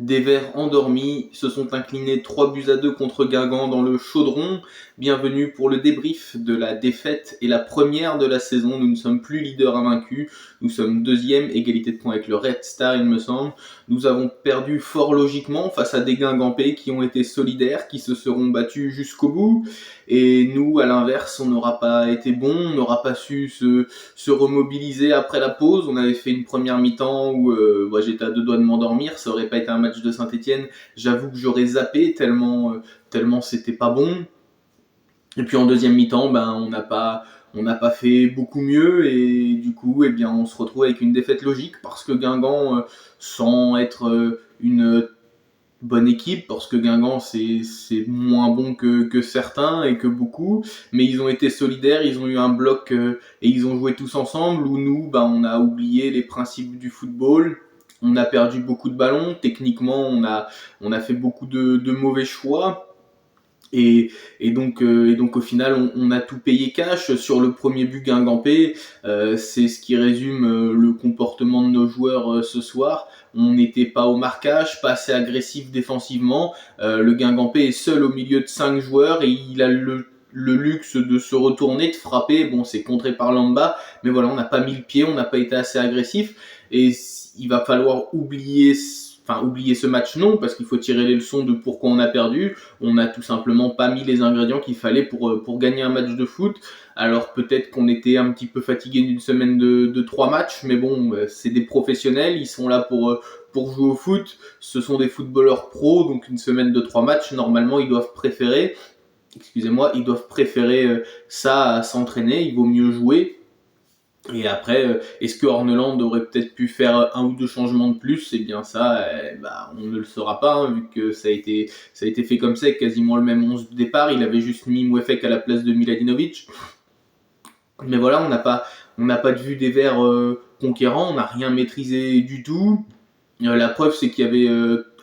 Des Verts endormis se sont inclinés 3 buts à 2 contre Guingamp dans le Chaudron. Bienvenue pour le débrief de la défaite et la première de la saison. Nous ne sommes plus leaders invaincus, nous sommes deuxième, égalité de points avec le Red Star il me semble. Nous avons perdu fort logiquement face à des Guingampais qui ont été solidaires, qui se seront battus jusqu'au bout. Et nous, à l'inverse, on n'aura pas été bon, on n'aura pas su se remobiliser après la pause. On avait fait une première mi-temps où j'étais à 2 doigts de m'endormir. Ça aurait pas été un match de Saint-Etienne. J'avoue que j'aurais zappé tellement c'était pas bon. Et puis en deuxième mi-temps, on n'a pas fait beaucoup mieux et du coup, on se retrouve avec une défaite logique parce que Guingamp, sans être une bonne équipe, parce que Guingamp c'est moins bon que certains et que beaucoup, mais ils ont été solidaires, ils ont eu un bloc et ils ont joué tous ensemble. Où nous, on a oublié les principes du football. On a perdu beaucoup de ballons. Techniquement, on a fait beaucoup de mauvais choix. Et donc au final, on a tout payé cash sur le premier but guingampais. C'est ce qui résume le comportement de nos joueurs ce soir. On n'était pas au marquage, pas assez agressif défensivement. Le Guingampais est seul au milieu de 5 joueurs et il a le luxe de se retourner, de frapper. Bon, c'est contré par Lamba, mais voilà, on n'a pas mis le pied, on n'a pas été assez agressif. Et il va falloir oublier ce match, non, parce qu'il faut tirer les leçons de pourquoi on a perdu. On n'a tout simplement pas mis les ingrédients qu'il fallait pour gagner un match de foot. Alors peut-être qu'on était un petit peu fatigué d'une semaine de 3 matchs, mais bon, c'est des professionnels, ils sont là pour jouer au foot. Ce sont des footballeurs pros, donc une semaine de 3 matchs, normalement ils doivent préférer ça à s'entraîner. Il vaut mieux jouer. Et après, est-ce que Horneland aurait peut-être pu faire un ou deux changements de plus? Eh bien ça, on ne le saura pas, hein, vu que ça a été fait comme ça, avec quasiment le même 11 de départ. Il avait juste mis Mouefek à la place de Miladinovic. Mais voilà, on n'a pas de vue des Verts conquérants, on n'a rien maîtrisé du tout. La preuve, c'est qu'il y avait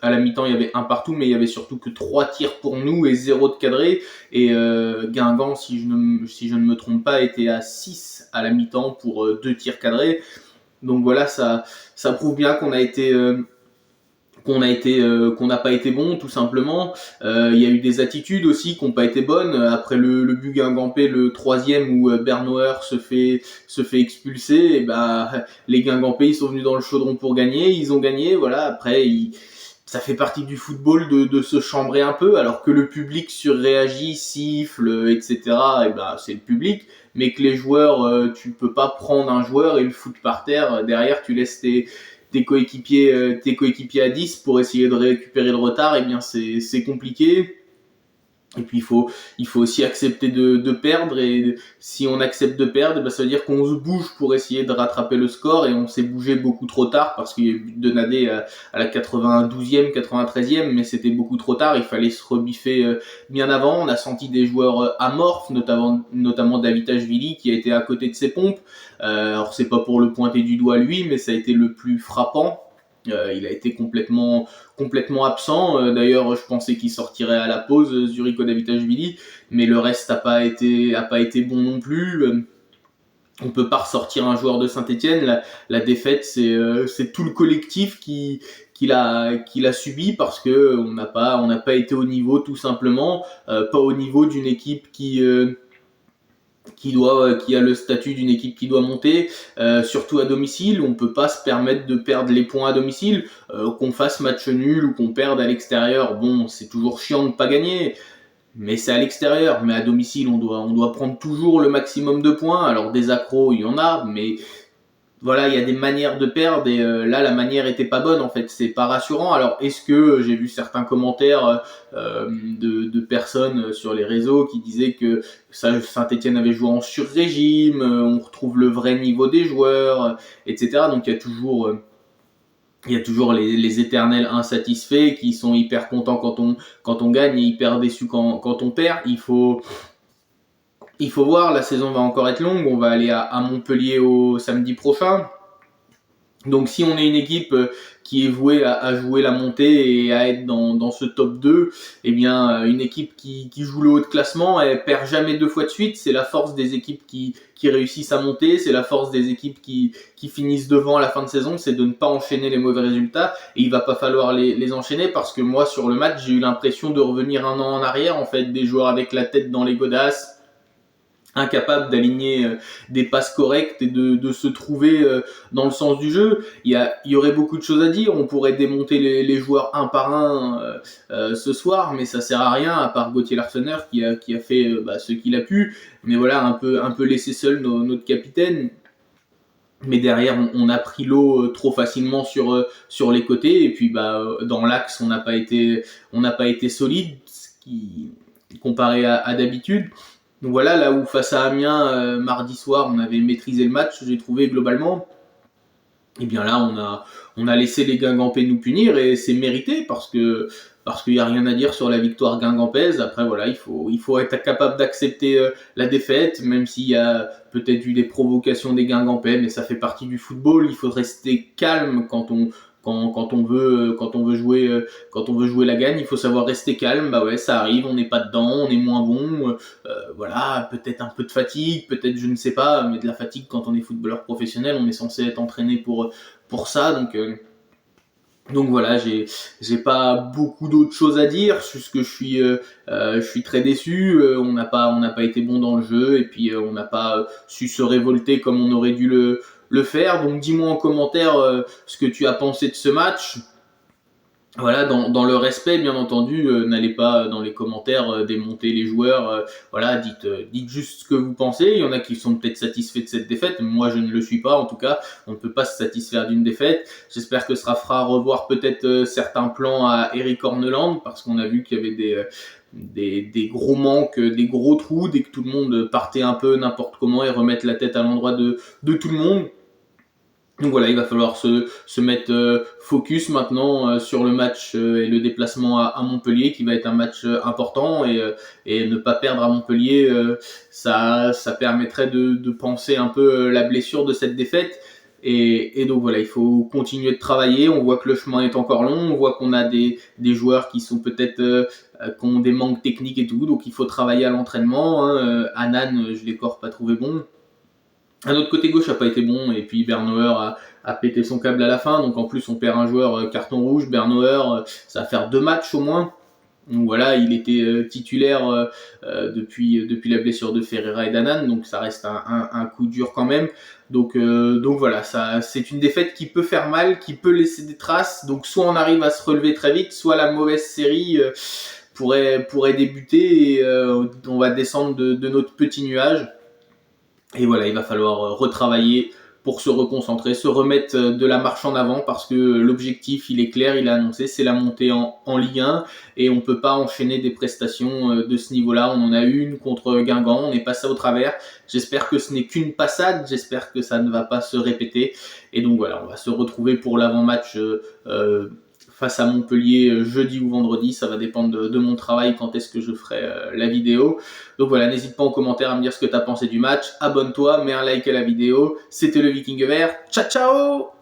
à la mi-temps, il y avait un partout, mais il y avait surtout que 3 tirs pour nous et 0 de cadré. Et Guingamp, si je ne me trompe pas, était à 6 à la mi-temps pour 2 tirs cadrés. Donc voilà, ça prouve bien qu'on n'a pas été bon, tout simplement. Il y a eu des attitudes aussi qui n'ont pas été bonnes. Après le but guingampais, le troisième, où Bernauer se fait expulser, et les Guingampais, ils sont venus dans le chaudron pour gagner, ils ont gagné. Voilà. Après, ça fait partie du football de se chambrer un peu, alors que le public surréagit, siffle, etc. C'est le public. Mais que les joueurs, tu peux pas prendre un joueur et le foutre par terre. Derrière, tu laisses tes coéquipiers à 10 pour essayer de récupérer le retard. C'est compliqué. Et puis il faut aussi accepter de perdre, et si on accepte de perdre, ça veut dire qu'on se bouge pour essayer de rattraper le score, et on s'est bougé beaucoup trop tard parce qu'il y a eu but de Nadé à la 92e, 93e, mais c'était beaucoup trop tard. Il fallait se rebiffer bien avant. On a senti des joueurs amorphes, notamment Davitashvili qui a été à côté de ses pompes. Alors c'est pas pour le pointer du doigt lui, mais ça a été le plus frappant. Il a été complètement absent. D'ailleurs, je pensais qu'il sortirait à la pause, Zuriko Davitashvili, mais le reste a pas été bon non plus. On peut pas ressortir un joueur de Saint-Etienne. La défaite, c'est tout le collectif qui l'a subi, parce que on n'a pas été au niveau, tout simplement. Pas au niveau d'une équipe qui a le statut d'une équipe qui doit monter, surtout à domicile. On peut pas se permettre de perdre les points à domicile, qu'on fasse match nul ou qu'on perde à l'extérieur. Bon, c'est toujours chiant de pas gagner, mais c'est à l'extérieur. Mais à domicile, on doit prendre toujours le maximum de points. Alors des accros, il y en a, mais voilà, il y a des manières de perdre, et là la manière était pas bonne en fait, c'est pas rassurant. Alors est-ce que j'ai vu certains commentaires de personnes sur les réseaux qui disaient que Saint-Etienne avait joué en sur-régime, on retrouve le vrai niveau des joueurs, etc. Donc il y a toujours les éternels insatisfaits qui sont hyper contents quand on gagne et hyper déçus quand on perd. Il faut voir, la saison va encore être longue. On va aller à Montpellier au samedi prochain. Donc si on est une équipe qui est vouée à jouer la montée et à être dans ce top 2, eh bien une équipe qui joue le haut de classement, elle perd jamais 2 fois de suite. C'est la force des équipes qui réussissent à monter, c'est la force des équipes qui finissent devant à la fin de saison, c'est de ne pas enchaîner les mauvais résultats. Et il va pas falloir les enchaîner, parce que moi sur le match, j'ai eu l'impression de revenir un an en arrière, en fait, des joueurs avec la tête dans les godasses, incapable d'aligner des passes correctes et de se trouver dans le sens du jeu. Il y aurait beaucoup de choses à dire, on pourrait démonter les joueurs un par un ce soir, mais ça sert à rien, à part Gauthier Larsener qui a fait ce qu'il a pu, mais voilà, un peu laissé seul notre capitaine. Mais derrière, on a pris l'eau trop facilement sur les côtés, et puis dans l'axe, on n'a pas été solide, comparé à d'habitude. Donc voilà, là où face à Amiens, mardi soir, on avait maîtrisé le match, j'ai trouvé globalement, et bien là, on a laissé les Guingampais nous punir, et c'est mérité, parce qu'il n'y a rien à dire sur la victoire guingampaise. Après voilà, il faut être capable d'accepter la défaite, même s'il y a peut-être eu des provocations des Guingampais, mais ça fait partie du football. Il faut rester calme quand on veut jouer la gagne. Il faut savoir rester calme. Bah ouais, ça arrive, on n'est pas dedans, on est moins bon. Voilà, peut-être un peu de fatigue, peut-être je ne sais pas, mais de la fatigue quand on est footballeur professionnel, on est censé être entraîné pour ça. Donc voilà, j'ai pas beaucoup d'autres choses à dire, juste que je suis très déçu. On n'a pas été bon dans le jeu, et puis on n'a pas su se révolter comme on aurait dû le faire. Donc dis-moi en commentaire ce que tu as pensé de ce match. Voilà, dans le respect, bien entendu, n'allez pas dans les commentaires démonter les joueurs. Voilà, dites juste ce que vous pensez. Il y en a qui sont peut-être satisfaits de cette défaite. Moi, je ne le suis pas. En tout cas, on ne peut pas se satisfaire d'une défaite. J'espère que ça fera revoir peut-être certains plans à Eric Horneland, parce qu'on a vu qu'il y avait des gros manques, des gros trous, dès que tout le monde partait un peu n'importe comment et remettre la tête à l'endroit de tout le monde. Donc voilà, il va falloir se mettre focus maintenant sur le match et le déplacement à Montpellier, qui va être un match important, et ne pas perdre à Montpellier, ça permettrait de penser un peu la blessure de cette défaite. Et donc voilà, il faut continuer de travailler. On voit que le chemin est encore long, on voit qu'on a des joueurs qui sont peut-être qui ont des manques techniques et tout, donc il faut travailler à l'entraînement. Hein. Anan, je l'ai encore pas trouvé bon. Notre côté gauche a pas été bon, et puis Bernauer a pété son câble à la fin, donc en plus on perd un joueur carton rouge. Bernauer, ça va faire 2 matchs au moins. Donc voilà, il était titulaire depuis la blessure de Ferreira et d'Anan, donc ça reste un coup dur quand même. Donc voilà, ça c'est une défaite qui peut faire mal, qui peut laisser des traces. Donc soit on arrive à se relever très vite, soit la mauvaise série pourrait débuter, et on va descendre de notre petit nuage. Et voilà, il va falloir retravailler pour se reconcentrer, se remettre de la marche en avant, parce que l'objectif, il est clair, il est annoncé, c'est la montée en Ligue 1, et on peut pas enchaîner des prestations de ce niveau-là. On en a une contre Guingamp, on est passé au travers. J'espère que ce n'est qu'une passade, j'espère que ça ne va pas se répéter. Et donc voilà, on va se retrouver pour l'avant-match face à Montpellier jeudi ou vendredi. Ça va dépendre de mon travail, quand est-ce que je ferai la vidéo. Donc voilà, n'hésite pas en commentaire à me dire ce que tu as pensé du match. Abonne-toi, mets un like à la vidéo. C'était le Viking Vert. Ciao ciao.